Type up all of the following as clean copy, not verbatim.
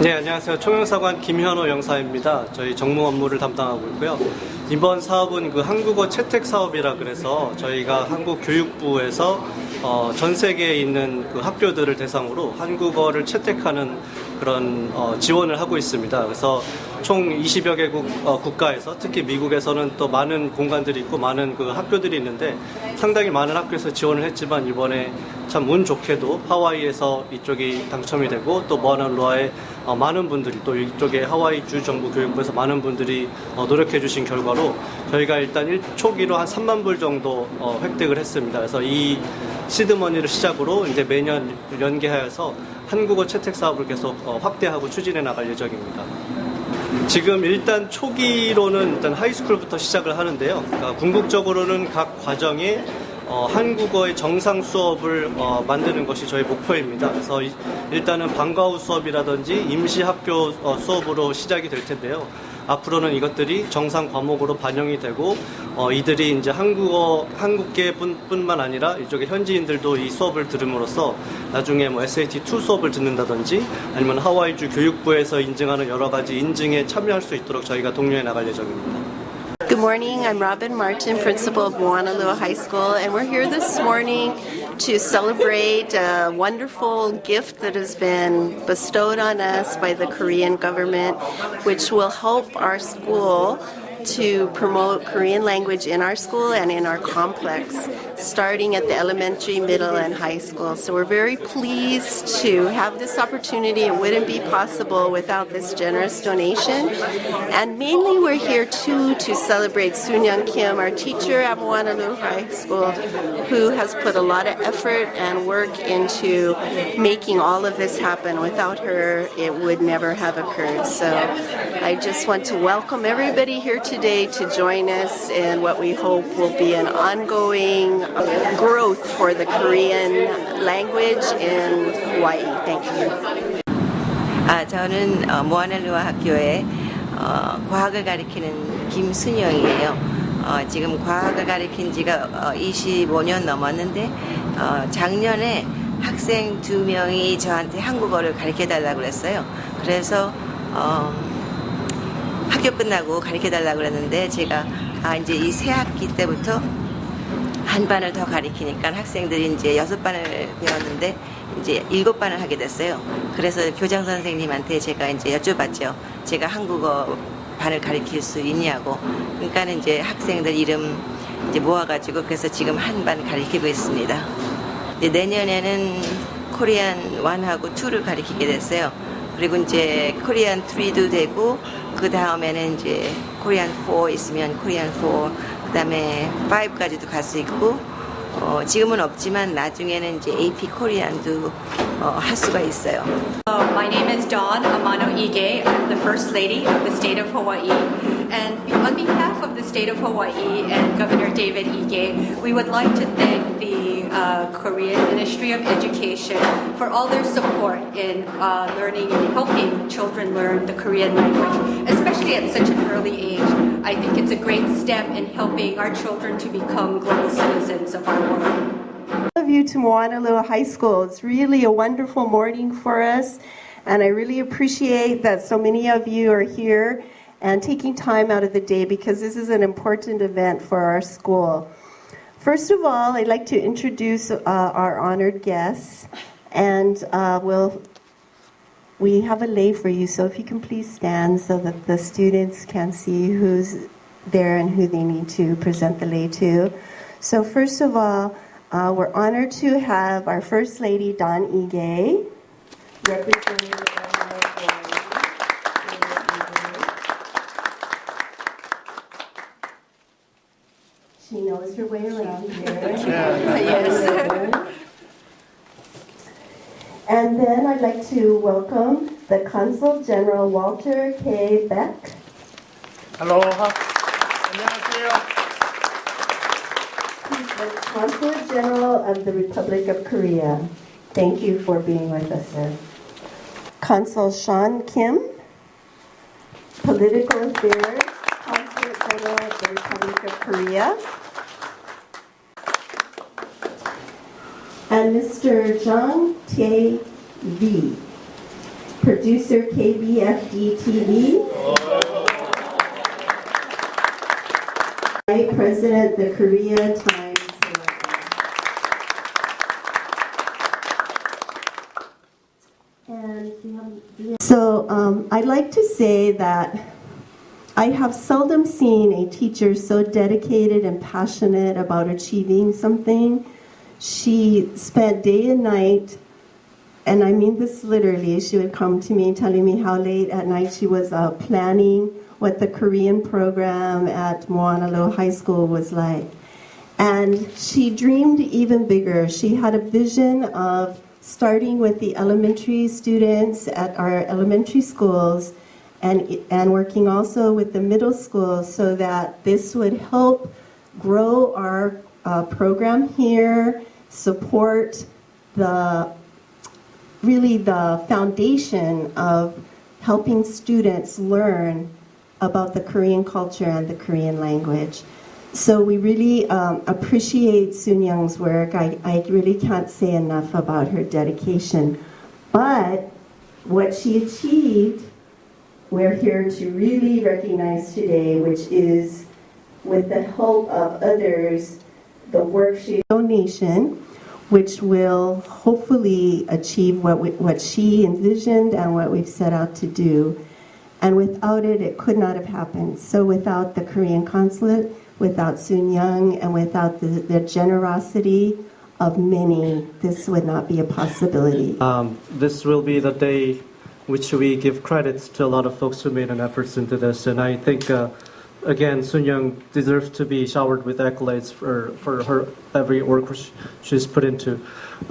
네, 안녕하세요. 총영사관 김현호 영사입니다. 저희 정무 업무를 담당하고 있고요. 이번 사업은 그 한국어 채택 사업이라 그래서 저희가 한국교육부에서 전 세계에 있는 그 학교들을 대상으로 한국어를 채택하는 그런 지원을 하고 있습니다. 그래서 총 20여 개국 국가에서 특히 미국에서는 또 많은 공간들이 있고 많은 그 학교들이 있는데 상당히 많은 학교에서 지원을 했지만 이번에 참 운 좋게도 하와이에서 이쪽이 당첨이 되고 또 모아날루아에 많은 분들이 또 이쪽에 하와이 주 정부 교육부에서 많은 분들이 노력해 주신 결과로 저희가 일단 초기로 한 3만 불 정도 획득을 했습니다. 그래서 이 시드머니를 시작으로 이제 매년 연계하여서 한국어 채택 사업을 계속 확대하고 추진해 나갈 예정입니다. 지금 일단 초기로는 일단 하이스쿨부터 시작을 하는데요. 그러니까 궁극적으로는 각 과정에 한국어의 정상 수업을 만드는 것이 저희 목표입니다. 그래서 일단은 방과 후 수업이라든지 임시학교 수업으로 시작이 될 텐데요. 앞으로는 이것들이 정상 과목으로 반영이 되고 이들이 이제 한국계뿐만 아니라 이쪽에 현지인들도 이 수업을 들음으로써 나중에 뭐 SAT2 수업을 듣는다든지 아니면 하와이주 교육부에서 인증하는 여러 가지 인증에 참여할 수 있도록 저희가 독려해 나갈 예정입니다. Good morning, I'm Robin Martin, principal of Moanalua High School, and we're here this morning to celebrate a wonderful gift that has been bestowed on us by the Korean government, which will help our school to promote Korean language in our school and in our complex, starting at the elementary, middle, and high school. So we're very pleased to have this opportunity. It wouldn't be possible without this generous donation. And mainly we're here too to celebrate Soon-Young Kim, our teacher at Moanalua High School, who has put a lot of effort and work into making all of this happen. Without her, it would never have occurred. So I just want to welcome everybody here today to join us in what we hope will be an ongoing growth for the Korean language in Hawaii. Thank you. 저는 모아날루아 학교에 과학을 가리키는 김순영이에요. 지금 과학을 가리킨 지가 25년 넘었는데 작년에 학생 2명이 저한테 한국어를 가르쳐달라고 그랬어요. 그래서 학교 끝나고 가르쳐달라고 그랬는데 제가 이제 이 새 학기 때부터 한 반을 더 가르치니까 학생들이 이제 6반을 배웠는데 이제 7반을 하게 됐어요. 그래서 교장 선생님한테 제가 이제 여쭤봤죠. 제가 한국어 반을 가르칠 수 있냐고. 그러니까 이제 학생들 이름 이제 모아가지고 그래서 지금 한 반 가르치고 있습니다. 이제 내년에는 코리안 1하고 2를 가르치게 됐어요. 그리고 이제 코리안 3도 되고 그 다음에는 이제 코리안 4 있으면 코리안 4, 그 다음에 5까지도 갈 수 있고 지금은 없지만 나중에는 이제 AP 코리안도 할 수가 있어요. My name is Dawn Amano Ige. I'm the First Lady of the State of Hawaii. And on behalf of the State of Hawaii and Governor David Ige, we would like to thank the Korean Ministry of Education for all their support in learning and helping children learn the Korean language, especially at such an early age. I think it's a great step in helping our children to become global citizens of our world. All of you to Moanalua High School. It's really a wonderful morning for us, and I really appreciate that so many of you are here and taking time out of the day because this is an important event for our school. First of all, I'd like to introduce our honored guests, and we have a lei for you, so if you can please stand so that the students can see who's there and who they need to present the lei to. So first of all, we're honored to have our First Lady, Dawn Ige, representing the governor. She knows her way around here. Yes. And then I'd like to welcome the Consul General Walter K. Beck. Aloha. 안녕하세요. He's the Consul General of the Republic of Korea. Thank you for being with us, sir. Consul Sean Kim, Political Affairs, Consul General of the Republic of Korea. And Mr. Jang Tae V, producer KBFD TV, Vice President, the Korea Times. So I'd like to say that I have seldom seen a teacher so dedicated and passionate about achieving something. She spent day and night, and I mean this literally, she would come to me telling me how late at night she was planning what the Korean program at Moanalua High School was like. And she dreamed even bigger. She had a vision of starting with the elementary students at our elementary schools and working also with the middle schools so that this would help grow our program here, support the foundation of helping students learn about the Korean culture and the Korean language. So we really appreciate Soon Young's work. I really can't say enough about her dedication. But what she achieved, we're here to really recognize today, which is, with the help of others, the work she donation, which will hopefully achieve what she envisioned and what we've set out to do. And without it, it could not have happened. So without the Korean consulate, without Soon Young, and without the generosity of many, this would not be a possibility. This will be the day which we give credits to a lot of folks who made an effort into this, and I think, again, Soon Young deserves to be showered with accolades for her every work she's put into.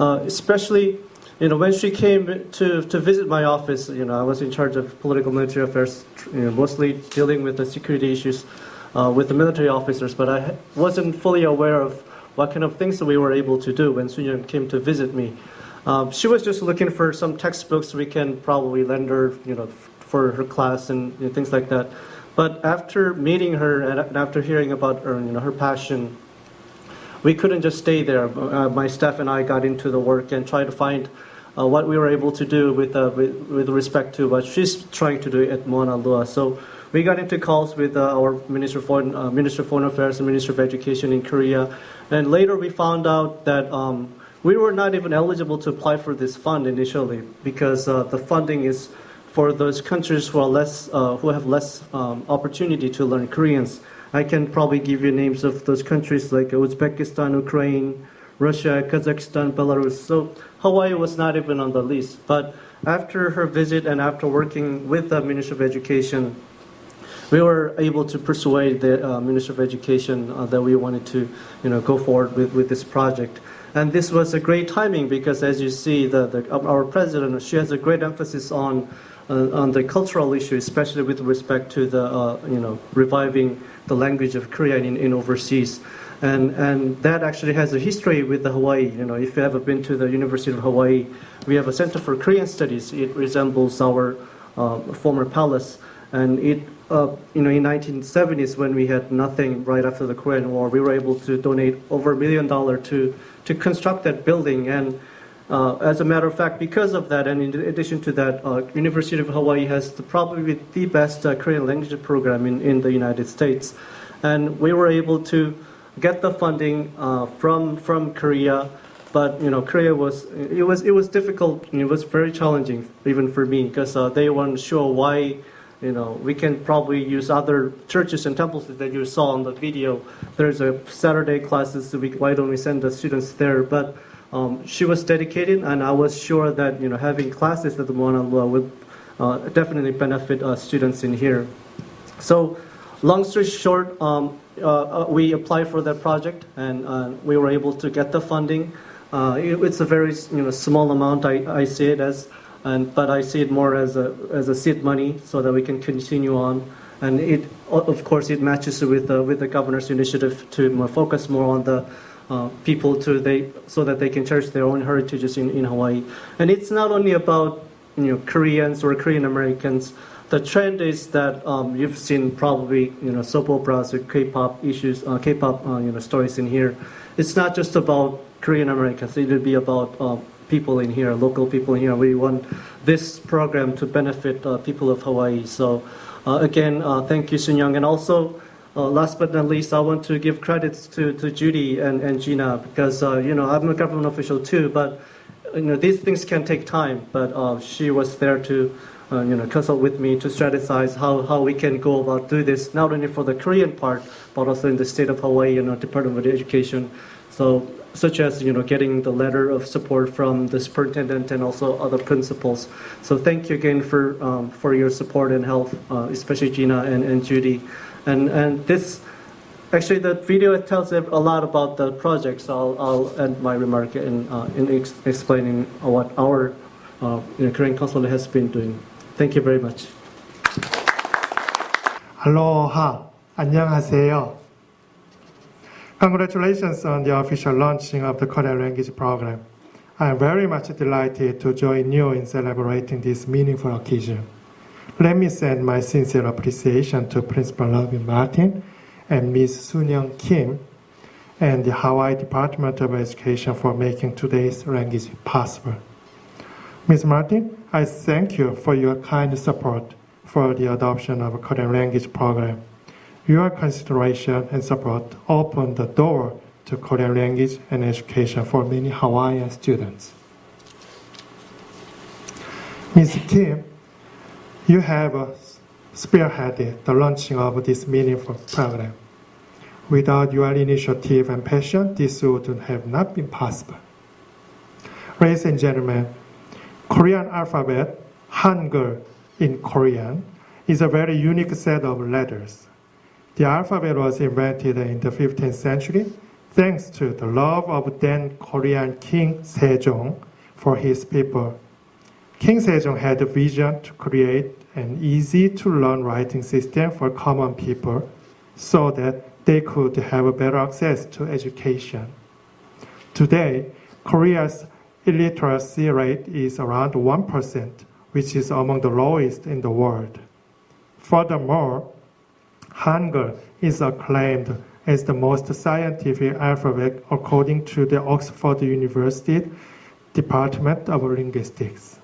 Especially, when she came to visit my office, I was in charge of political military affairs, mostly dealing with the security issues with the military officers, but I wasn't fully aware of what kind of things that we were able to do when Soon Young came to visit me. She was just looking for some textbooks we can probably lend her, for her class and things like that. But after meeting her and after hearing about her, her passion, we couldn't just stay there. My staff and I got into the work and tried to find what we were able to do with respect to what she's trying to do at Moanalua. So we got into calls with our Minister of Foreign Affairs and Minister of Education in Korea, and later we found out that we were not even eligible to apply for this fund initially because the funding is for those countries who have less opportunity to learn Koreans. I can probably give you names of those countries like Uzbekistan, Ukraine, Russia, Kazakhstan, Belarus. So Hawaii was not even on the list. But after her visit and after working with the Ministry of Education, we were able to persuade the Ministry of Education that we wanted to go forward with this project. And this was a great timing because, as you see, our president, she has a great emphasis on the cultural issue, especially with respect to the reviving the language of Korean in overseas, and that actually has a history with the Hawaii. If you ever been to the University of Hawaii, we have a Center for Korean Studies. It resembles our former palace, and it in 1970s when we had nothing right after the Korean War, we were able to donate over $1 million to construct that building. And as a matter of fact, because of that, and in addition to that, University of Hawaii has probably the best Korean language program in the United States. And we were able to get the funding from Korea, but Korea was difficult. It was very challenging even for me because they weren't sure why. We can probably use other churches and temples that you saw on the video. There's a Saturday classes, so why don't we send the students there? But she was dedicated, and I was sure that having classes at the Moanalua would definitely benefit students in here. So, long story short, we applied for that project, and we were able to get the funding. It's a very small amount. I see it as. But I see it more as a seed money so that we can continue on, and of course it matches with the governor's initiative to focus more on the people so that they can cherish their own heritages in Hawaii. And it's not only about Koreans or Korean Americans. The trend is that you've seen probably soap operas or K-pop issues, K-pop stories in here. It's not just about Korean Americans. It would be about people in here, local people in here. We want this program to benefit people of Hawaii. So again, thank you, Sun Young. And also, last but not least, I want to give credits to Judy and Gina because, I'm a government official too, but these things can take time. But she was there to consult with me to strategize how we can go about do this, not only for the Korean part, but also in the state of Hawaii, Department of Education. So, such as, getting the letter of support from the superintendent and also other principals. So thank you again for your support and help, especially Gina and Judy. And this, actually the video tells a lot about the project, so I'll end my remark in explaining what our Korean consulate has been doing. Thank you very much. Aloha. 안녕하세요. Congratulations on the official launching of the Korean language program. I am very much delighted to join you in celebrating this meaningful occasion. Let me send my sincere appreciation to Principal Robin Martin and Ms. Sun-Young Kim and the Hawaii Department of Education for making today's language possible. Ms. Martin, I thank you for your kind support for the adoption of a Korean language program. Your consideration and support opened the door to Korean language and education for many Hawaiian students. Ms. Kim, you have spearheaded the launching of this meaningful program. Without your initiative and passion, this would have not been possible. Ladies and gentlemen, Korean alphabet, Hangul in Korean, is a very unique set of letters. The alphabet was invented in the 15th century thanks to the love of then Korean King Sejong for his people. King Sejong had a vision to create an easy-to-learn writing system for common people so that they could have better access to education. Today, Korea's illiteracy rate is around 1%, which is among the lowest in the world. Furthermore, Hangul is acclaimed as the most scientific alphabet according to the Oxford University Department of Linguistics.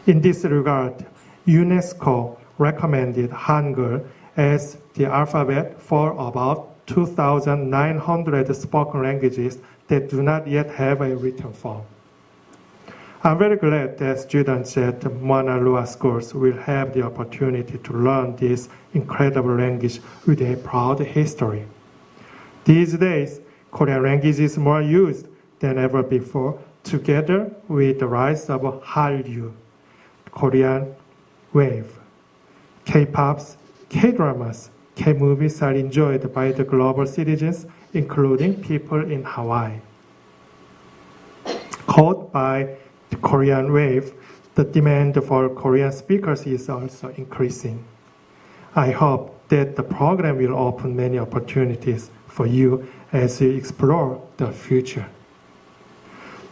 In this regard, UNESCO recommended Hangul as the alphabet for about 2,900 spoken languages that do not yet have a written form. I'm very glad that students at Moanalua schools will have the opportunity to learn this incredible language with a proud history. These days, Korean language is more used than ever before, together with the rise of Hallyu, Korean wave. K-pops, K-dramas, K-movies are enjoyed by the global citizens, including people in Hawaii. Caught by the Korean wave, the demand for Korean speakers is also increasing. I hope that the program will open many opportunities for you as you explore the future.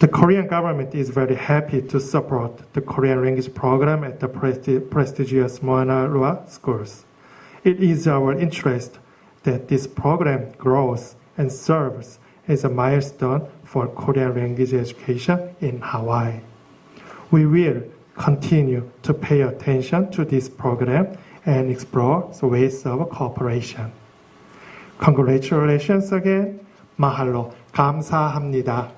The Korean government is very happy to support the Korean language program at the prestigious Moanalua schools. It is our interest that this program grows and serves as a milestone for Korean language education in Hawaii. We will continue to pay attention to this program and explore the ways of cooperation. Congratulations again. Mahalo. 감사합니다.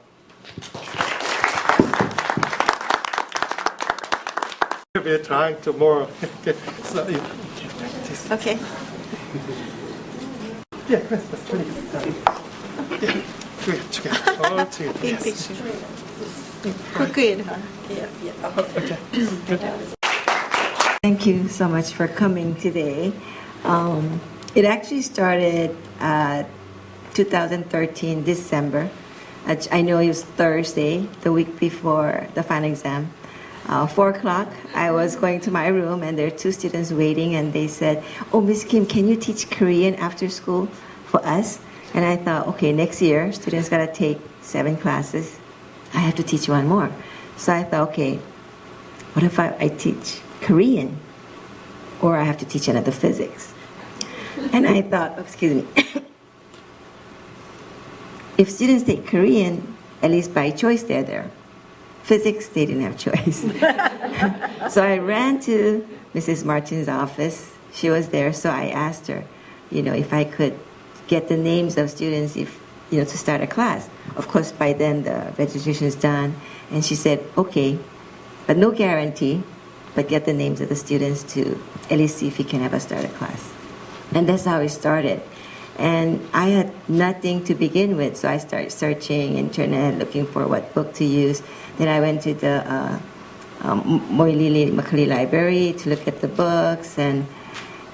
We're trying to more. Okay. Yeah, please. All together. Yes. Good. Okay. Good. Thank you so much for coming today. It actually started 2013 December. I know it was Thursday, the week before the final exam. 4 o'clock, I was going to my room and there are 2 students waiting and they said, "Oh, Miss Kim, can you teach Korean after school for us?" And I thought, okay, next year, students got to take 7 classes. I have to teach 1 more. So I thought, okay, what if I teach Korean? Or I have to teach another physics. And I thought, excuse me, if students take Korean, at least by choice they're there. Physics, they didn't have choice. So I ran to Mrs. Martin's office. She was there, so I asked her, if I could get the names of students to start a class. Of course, by then the registration is done. And she said, okay, but no guarantee, but get the names of the students to at least see if you can have a starter class. And that's how it started. And I had nothing to begin with, so I started searching internet, looking for what book to use. Then I went to the Moanalua library to look at the books, and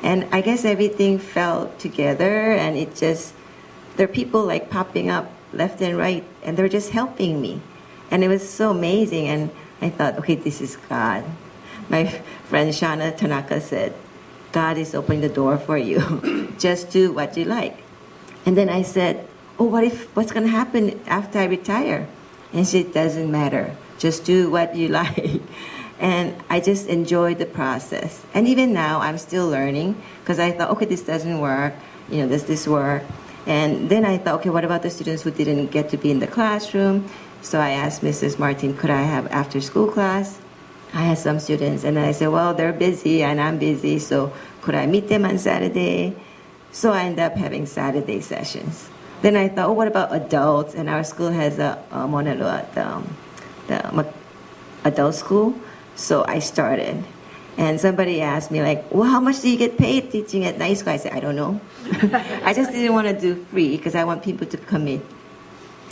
I guess everything fell together, and there are people like popping up left and right, and they're just helping me. And it was so amazing, and I thought, okay, this is God. My friend Shana Tanaka said, God is opening the door for you. Just do what you like. And then I said, oh, what's going to happen after I retire? And she said, it doesn't matter. Just do what you like. And I just enjoyed the process. And even now, I'm still learning, because I thought, okay, this doesn't work. Does this work? And then I thought, okay, what about the students who didn't get to be in the classroom? So I asked Mrs. Martin, could I have after-school class? I had some students, and I said, well, they're busy, and I'm busy, so could I meet them on Saturday? So I ended up having Saturday sessions. Then I thought, oh, what about adults? And our school has a Moanalua, the adult school. So I started. And somebody asked me, like, well, how much do you get paid teaching at night school? I said, I don't know. I just didn't want to do free, because I want people to come in.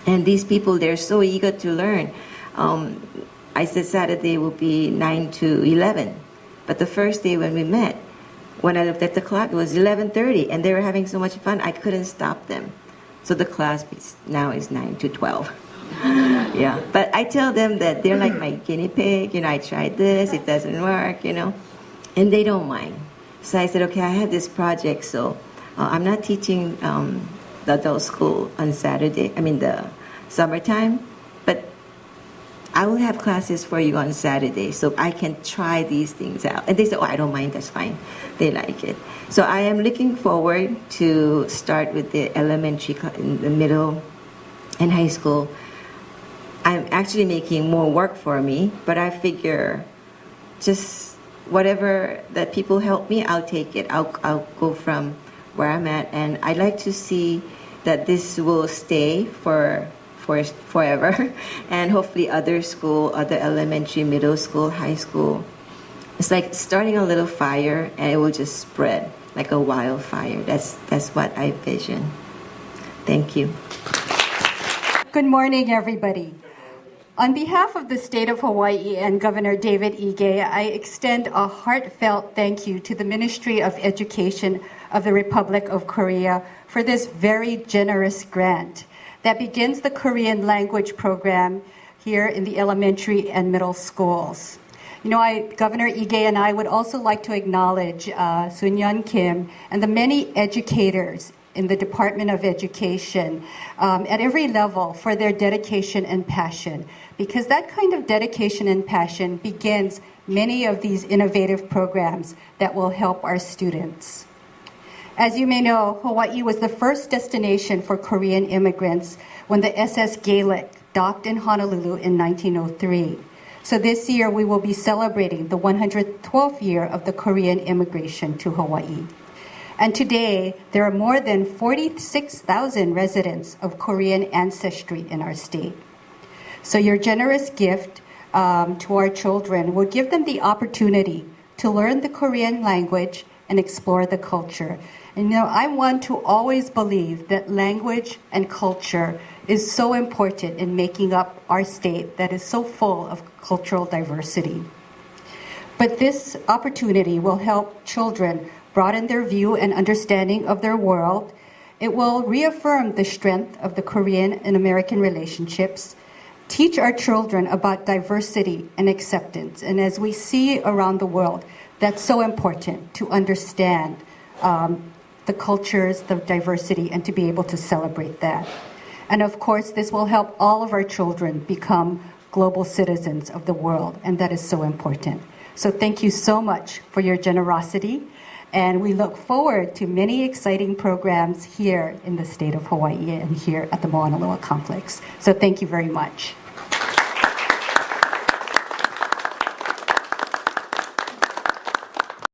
And these people, they're so eager to learn. I said Saturday will be 9 to 11. But the first day when we met, when I looked at the clock, it was 11:30, and they were having so much fun, I couldn't stop them. So the class now is 9 to 12. Yeah, but I tell them that they're like my guinea pig. I tried this, it doesn't work, and they don't mind. So I said, okay, I have this project, so I'm not teaching the adult school on Saturday, the summertime, but I will have classes for you on Saturday, so I can try these things out. And they said, oh, I don't mind, that's fine. They like it. So I am looking forward to start with the elementary, in the middle, and high school. I'm actually making more work for me, but I figure just whatever that people help me, I'll take it. I'll go from where I'm at, and I'd like to see that this will stay for forever, and hopefully other elementary, middle school, high school. It's like starting a little fire, and it will just spread like a wildfire. That's what I vision. Thank you. Good morning, everybody. On behalf of the state of Hawaii and Governor David Ige, I extend a heartfelt thank you to the Ministry of Education of the Republic of Korea for this very generous grant that begins the Korean language program here in the elementary and middle schools. Governor Ige and I would also like to acknowledge Sun-Yeon Kim and the many educators in the Department of Education at every level for their dedication and passion, because that kind of dedication and passion begins many of these innovative programs that will help our students. As you may know, Hawaii was the first destination for Korean immigrants when the SS Gaelic docked in Honolulu in 1903. So this year we will be celebrating the 112th year of the Korean immigration to Hawaii. And today, there are more than 46,000 residents of Korean ancestry in our state. So your generous gift to our children will give them the opportunity to learn the Korean language and explore the culture. And I want to always believe that language and culture is so important in making up our state that is so full of cultural diversity. But this opportunity will help children broaden their view and understanding of their world. It will reaffirm the strength of the Korean and American relationships, teach our children about diversity and acceptance. And as we see around the world, that's so important to understand the cultures, the diversity, and to be able to celebrate that. And of course, this will help all of our children become global citizens of the world, and that is so important. So thank you so much for your generosity, and we look forward to many exciting programs here in the state of Hawaii and here at the Moanalua Complex. So thank you very much.